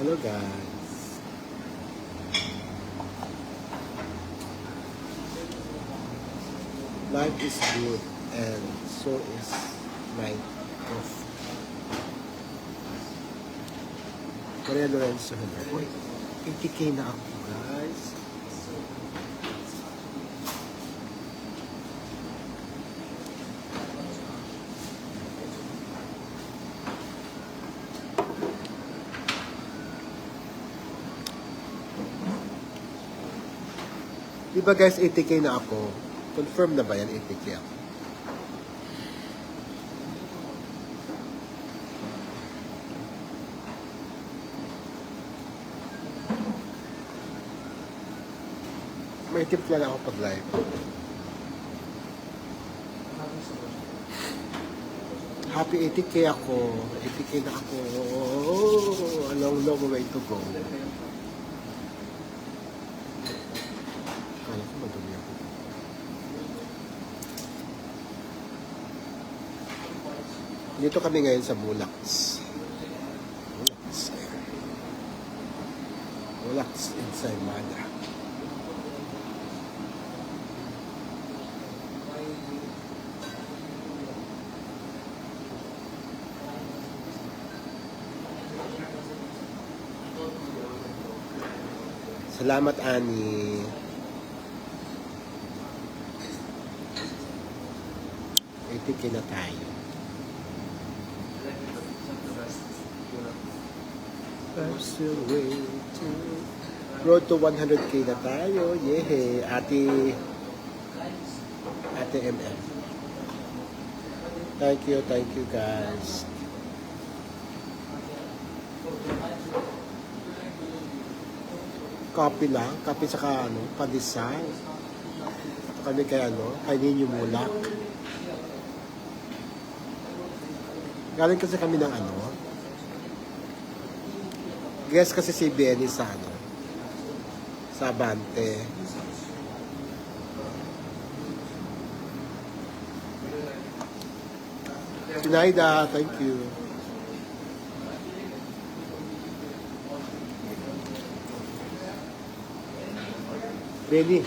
Hello guys. Life is good and so is my coffee. Maria Lorenzo, hello. Uy, 80k na ako guys. Diba guys, 80k na ako? Confirm na ba yan, 80k ako? May tip lang ako pag live. Happy 80k ako. 80k na ako. Oh, a long, long way to go. Kala ko madumi ako. Dito kami ngayon sa Bulacs. Bulacs inside Mada. Salamat, Ani. $80k na tayo. Road to 100k na tayo. Yehey. Ate MM. Thank you guys. Copy lang, copy saka pa-design. Kami kay kay Ninyo Mulak. Galing kasi kami ng guest kasi si Benny sa sa Abante. Sinaida, thank you. Benny.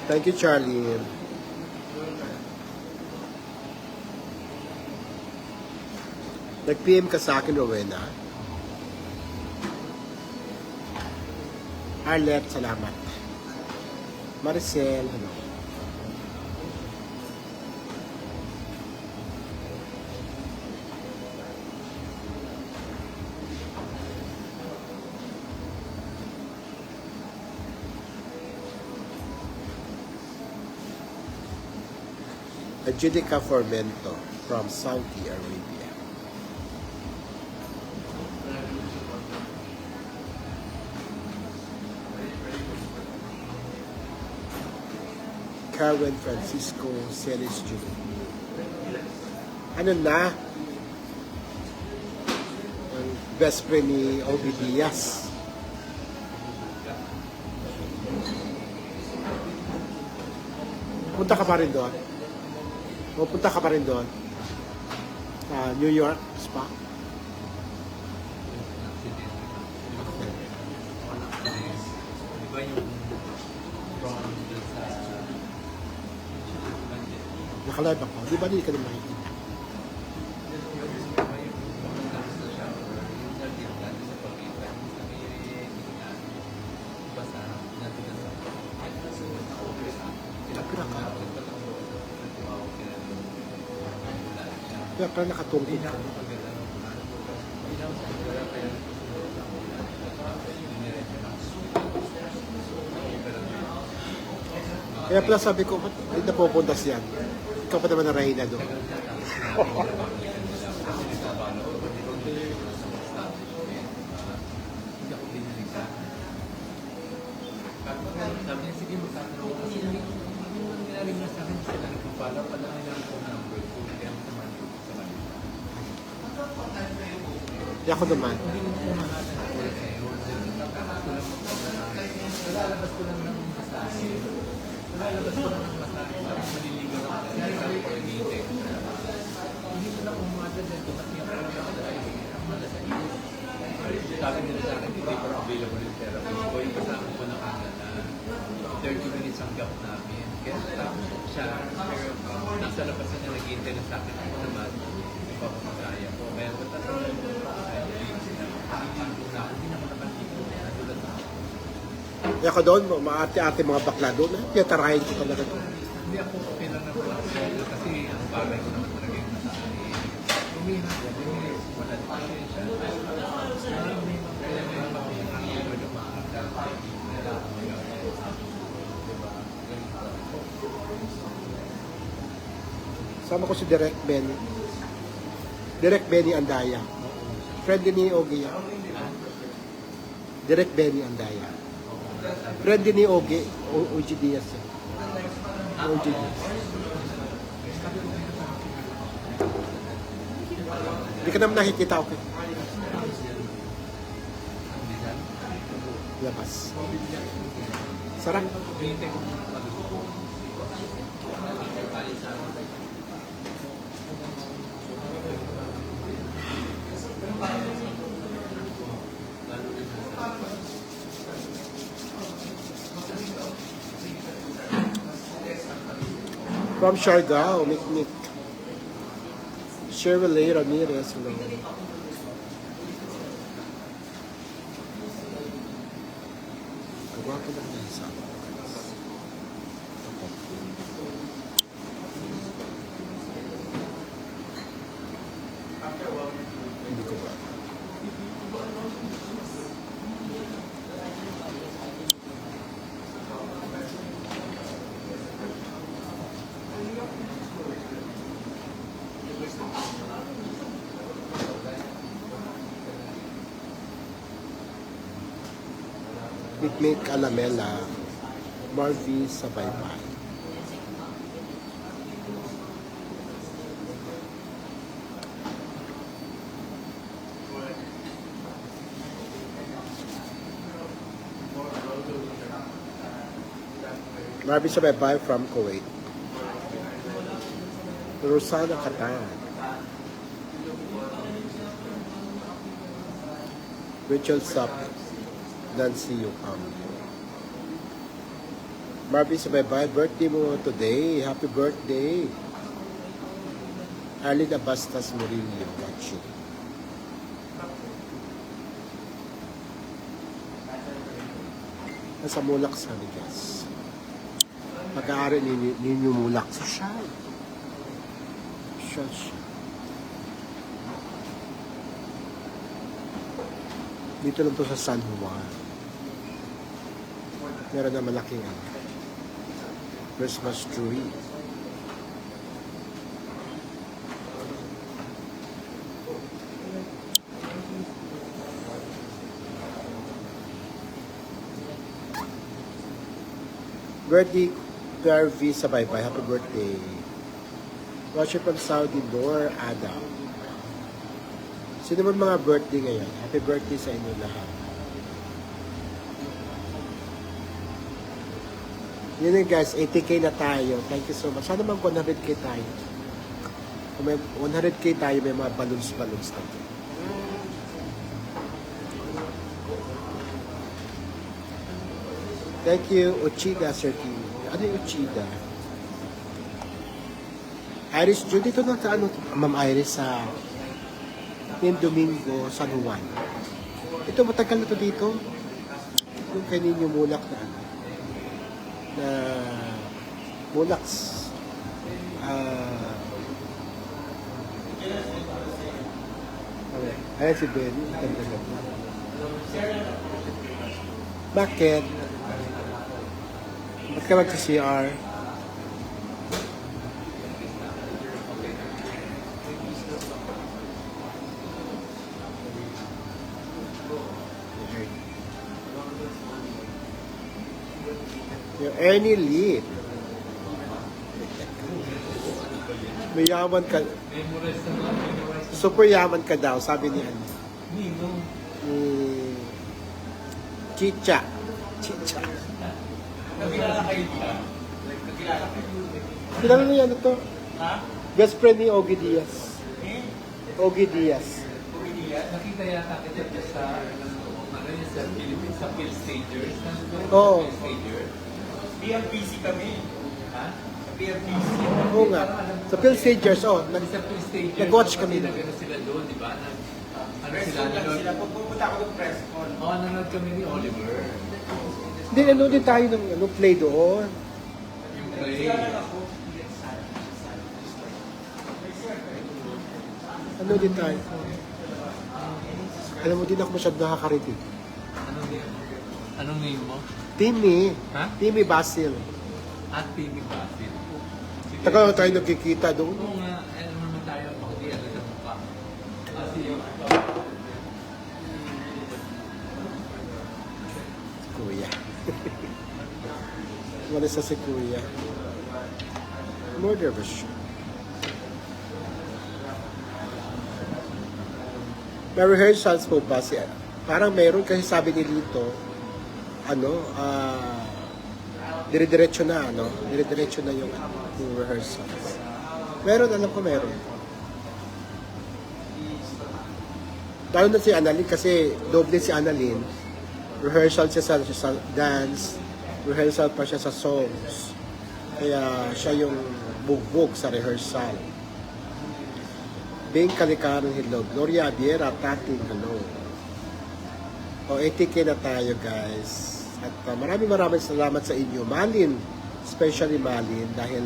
Thank you, Charlie. Nag-PM ka sa akin, Rowena. Arlet, salamat. Maricel, hello. Angelica Formento from Saudi Arabia. Carmen Francisco Celis Jr. Ano na? Ang best friend ni Obi Diaz. Punta ka pa rin doon? O punta ka pa rin doon? New York, Spa? Nakalive ako. Di ba hindi ka naman makikita? Kapira ka. Kaya pala nakatungkod ka. Kaya pala sabi ko, hindi na pupuntas yan. Ikaw pa naman na Reyna doon. Sige, magtatanong kasi hindi mo nangyaring na sa akin sila nagpapala pala kailangan ko number ko kaya naman sa kanila. Di ako naman. Hindi mo kumahatan ako sa'yo. Lalabas ko lang ng masahe. Lalabas ko lang ng masahe. Parang maliligaw ako. Kaya sabi ko nag-iintay ko na. Hindi ko na kumahatan dahil tumating ako lang ako dahil ang malasay. Sabi nila sa akin, hindi pa available yung therapy. So, yung kasama ko na kanya na 30 minutes ang gap namin. Kaya tapos siya, pero nasa labas na niya nag-iintay na sa akin. Ako naman, ipapapagaya ko. Kaya matatanong ko hindi naman naman dito. Natulad na ako. Di ako doon, maarte-arte mga bakla doon. Tiyatarahin ko talaga doon. Hindi ako okay lang na po kasi ang bagay ko naman talaga yung masahe. Umihap ko, wala na pasensya. Sama ko si Direk Benny. Direk Benny Andaya. Friend din ni Ogie. Direk Benny Andaya. Friend din ni Ogie. OG Diaz. OG Diaz. Hindi ka naman nakikita, okay? Labas. Sarap. From Siargao, Mikmik. Chevrolet Ramirez. Hello. Gwapo na ng isa. Hindi ko ba? Mikmik Alamela, Marvy sa Baybay. Marvy sa Baybay from Kuwait. Rosana Katan. Rachel Sup. Nancy Yukam. Marvy sa Baybay, birthday mo today. Happy birthday. Arlene Abastas Murillo watching. Nasa Mulak sa Ligas. Pag-aari ninyo Mulak sa siya. Siya. Dito lang to sa San Juan. Meron na malaking Christmas tree. Birthday Garvey sa Baybay. Happy birthday. Watcher from Saudi, Noor Adam. Sino man mga birthday ngayon? Happy birthday sa inyo lahat. Yun na guys, 80k na tayo. Thank you so much. Sana mag 100k tayo. Kung may 100k tayo, may mga balloons-balloons na. Thank you, Uchida, Sir T. Ano yung Uchida? Iris Jude, dito na sa ano, Ma'am Iris, sa Domingo, San Juan. Ito, matagal na to dito. Yung kay Ninyo Mulak na Mulaks. Ayan si Ben. Bakit? Ba't ka mag-CR? Yung Ernie Lee. Mayaman ka. Memorize na mga memorize. Super yaman ka daw, sabi ni ano. Nino. Ni Chicha. Chicha. Nakilala kayo ba? Nakilala kayo. Kilala niya ano to? Ha? Best friend ni Ogie Diaz. Eh? Ogie Diaz. Nakita yata kita dyan sa ano yun sa Philippines, sa Phil Stagers. Oo. Phil Stagers. PMPC kami. Ha? Sa PMPC. Oo nga. Sa Phil Stagers, oh. Sa Phil Stagers. Nag-watch kami. Nag-ano sila doon, di ba? Ano sila? Sila pupunta ako ng press con. Oo, nanonood kami ni Oliver. Hindi, ano din tayo ng ano, play doon. Yung play. Ano din tayo. Alam mo, din ako masyado nakakarinig. Anong name mo? Timmy. Ha? Timmy Basil. At TV Basil. Taka tayo nagkikita doon. Oo nga, ano naman tayo, hindi ano sa mukha. Kasi Kuya. Wala sa si Kuya. Murder ba siya? May rehearsals po ba siya? Parang meron kasi sabi ni Lito, ano, dire-diretso na, ano? Dire-diretso na yung rehearsals. Meron, alam ko meron. Lalo na si Annalyn kasi doble si Annalyn. Rehearsal siya sa dance, rehearsal pa siya sa songs. Kaya siya yung bugbog sa rehearsal. Bing Kalikaran, hello. Gloria Abiera, Tating, hello. O, 80K na tayo, guys. At maraming salamat sa inyo. Malin, especially Malin, dahil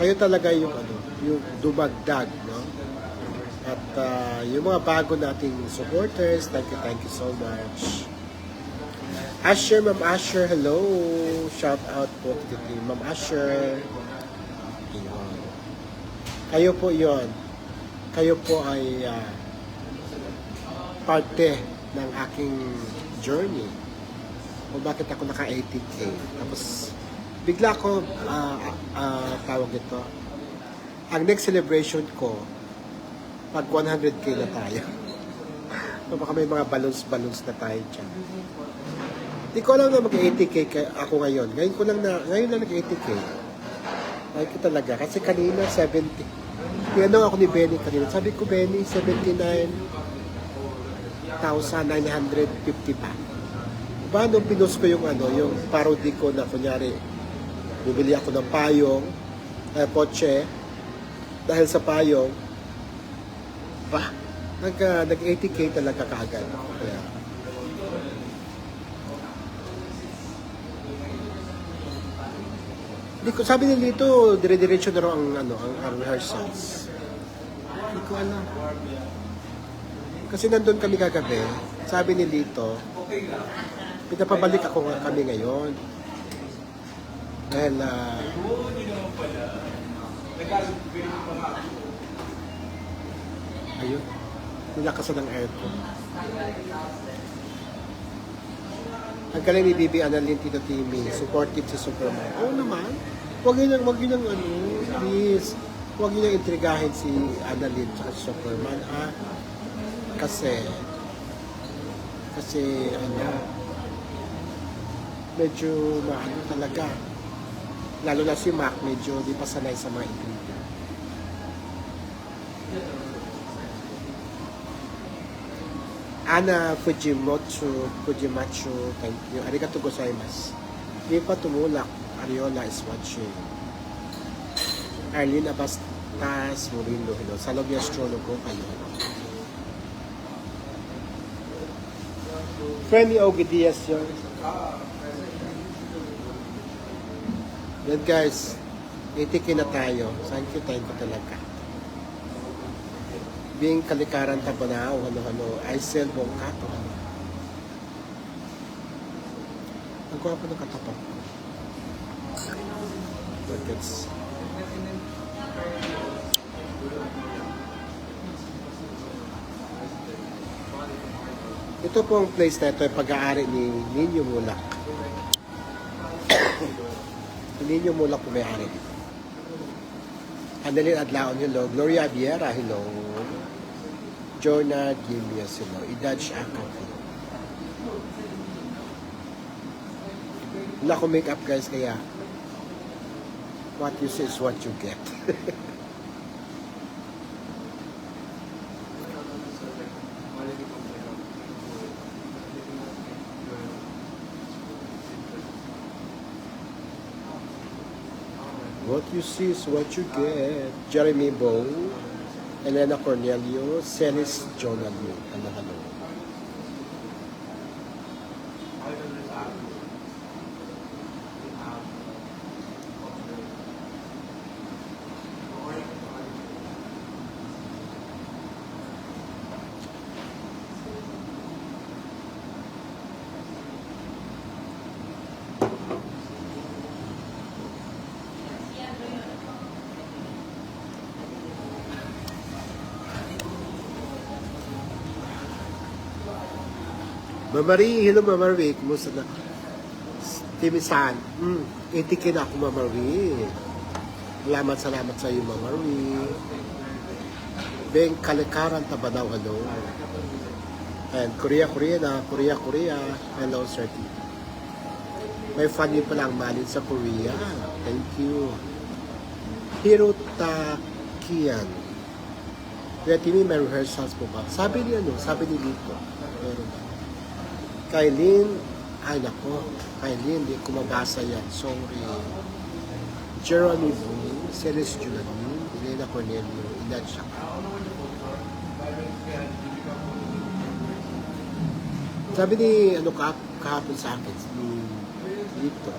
kayo talaga yung, yung dumagdag, no? At yung mga bago nating supporters, thank you so much. Asher, Ma'am Asher, hello. Shout out po to Ma'am Asher. Yun. Kayo po yon. Kayo po ay parte ng aking journey. O bakit ako naka 80K. Tapos, bigla ko tawag ito. Ang next celebration ko, pag 100K na tayo. So, baka may mga balloons na tayo dyan. Hindi ko alam na mag-80K ako ngayon. Ngayon lang nag-80K. Ay ko talaga. Kasi kanina 70. Tinanong ako ni Benny kanina. Sabi ko, Benny, 79,950 pa. Diba nung pinost ko yung yung parody ko na kunyari, bumili ako ng payong, kotse, dahil sa payong, nag-80K talaga kaagad. Kaya, hindi ko, sabi nila dito, dire-diretso na raw ang rehearsals. Hindi ko alam. Kasi nandun kami kagabi, sabi ni Lito, pinapabalik kami ngayon. Dahil, ayun, nilakasan ng aircon. Ang galing ni Bibi Annalyn, Tito Timmy, supportive si Superman. Oo naman. Huwag yun please. Huwag yun intrigahin si Annalyn at si Superman, Kasi, medyo talaga. Lalo na si Mac, medyo di pa sanay sa mga intriga. Ana Fujimatsu, thank you. Arigatou gozaimasu. Di pa tumulak. Ariola is watching. Arlene Abastas, Murindo, hello. Salog yung astrologo kayo. Friend ni Ogie Diaz yun. Then guys, 80K na tayo. Thank you talaga. Bing Kalikaran Tabanao, Aisel Bongkato. Ang gwapo ng katapat ko. Gets. Ito po ang place na ito ay pag-aari ni Ninyo Mulak. Hindi nyo mula kumayari dito. Annalyn Adlaon, hello. Gloria Viera, hello. Jonah Gimias, hello. Idaj Akapi. Wala akong makeup guys, kaya what you see is what you get. What you see is what you get. Jeremy Bow, Elena Cornelio, Celis Jonathan. Hello. Mamari, hello Mamari. Kumusta na? Timisan. Itikin ako Mamari. Salamat sa iyo Mamari. Beng Kalikaran Tabanaw, hello. And Korea. Hello Sir T. May funny palang malin sa Korea. Thank you. Hiro Takian. Kaya Timi, may rehearsals po ba? Sabi ni Lito. Meron ba? Kailin, ay nako, Kailin, di ko mabasa yan, sorry. Jeremy Boo, Celis Julani, Elena Cornelio, Inad siya. Sabi ni, kahapon sa akin, ni Lito.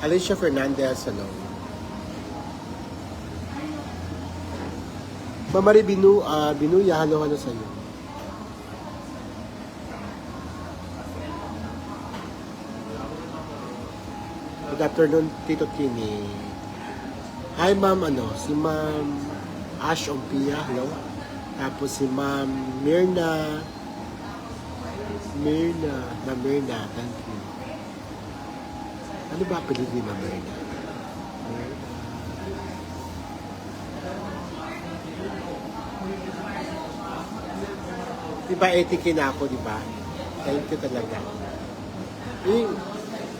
Alicia Fernandez, hello. Mamari Binuya, halo sa iyo. Good afternoon, Tito Tini. Hi, Ma'am, si Ma'am Ash Ompia, hello. Tapos si Ma'am Ma'am Mirna, thank you. Ano ba apelido ni Ma'am Mirna? Diba, etikin na ako, diba? Thank you talaga.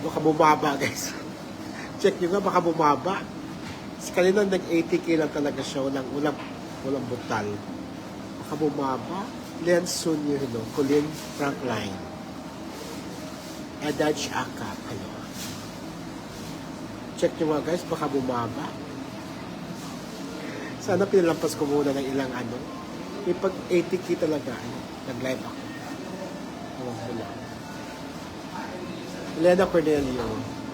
Baka bumaba, guys. Check nyo nga, baka bumaba. Kasi kanina nag-80k lang talaga siya. Walang butal. Baka bumaba. Len Sunyo, hello. Colin Frankline. Adaj Akap, hello. Check nyo nga, guys, baka bumaba. Sana pinalampas ko muna ng ilang May pag 80k talaga, nag-live ako. Ewan ko lang. Elena Cornelio,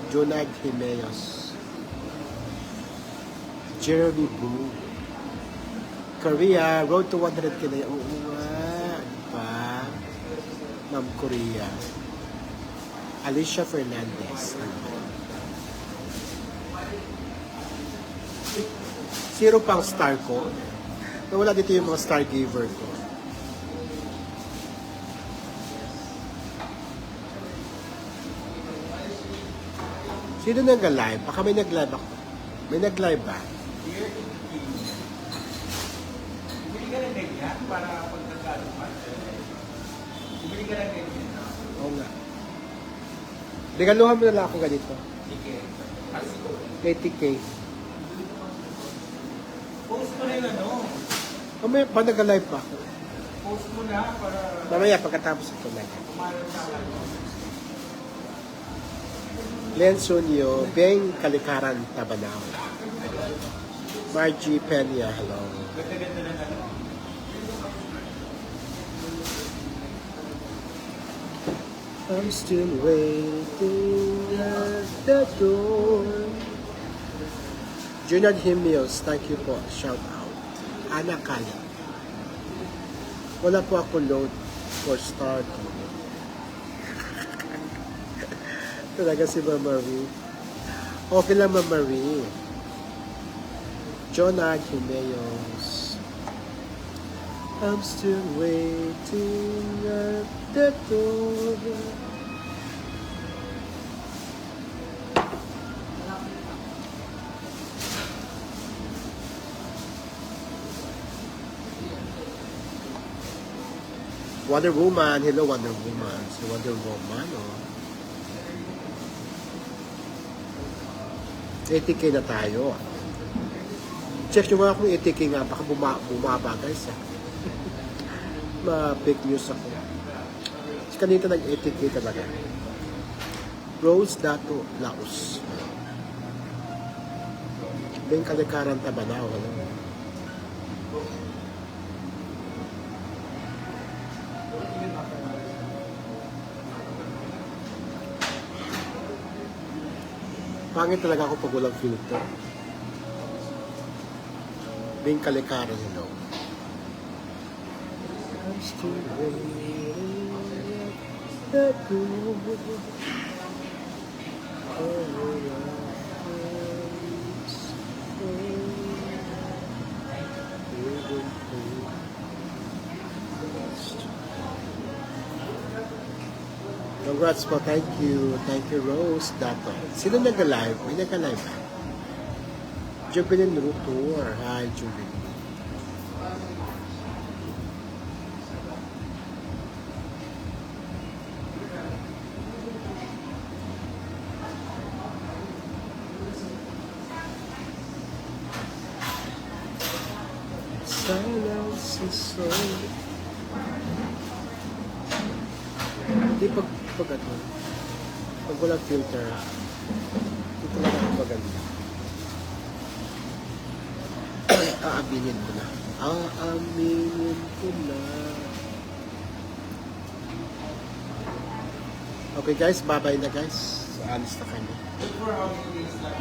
Jonad Jimenez, Jeremy Boo, Korea, Road to 100k na yan. Oo nga, pa. Ma'am Korea. Alicia Fernandez. Zero pang star ko. Nawala dito yung mga star giver ko. Sino nag-live? Baka may nag-live ako. May nag-live ba? Bumili ka ng ganyan para pagkakalo pa. Bumili ka ng ganyan. Oo nga. Regaluhan mo na lang ako ganito. Sige. 80k. Post mo rin May pa nag-live pa ako. Post mo na para Mamaya pagkatapos ito na. kumaroon sa Len Sunyo, Beng Kalikaran Tabanaw. Margie Peña, hello. ganda-ganda na I'm still waiting at the door. Junard Himios, thank you po. Shout out. Ana Kaya. Wala po ako load for start. Talaga si Mama Marie. Okay lang, Mama Marie. Jonard Himios. I'm still waiting at the door. Wonder Woman. Hello, Wonder Woman. Si Wonder Woman, oh. 80k na tayo. Check nyo nga kung 80k nga. Baka bumaba, guys. Ma-fake news ako. Si kanita nag-80k talaga. Rose Dato Laos. Beng kalikaran Tabanaw. Ano? Pangit talaga ako pag walang filter. Bing kalikaran, hello. I'm still waiting at the door. Congrats po, thank you. Thank you, Rose Dato. Sino nag-live? May nag-live ba? Jubilin Rutor. Hi, Jubilin. Silence is so... Hindi pag ano, pag walang filter, hindi talaga ako maganda. Aaminin ko na. Aaminin ko na. Okay guys, bye-bye na guys. So, alis na kami. For how many days lang?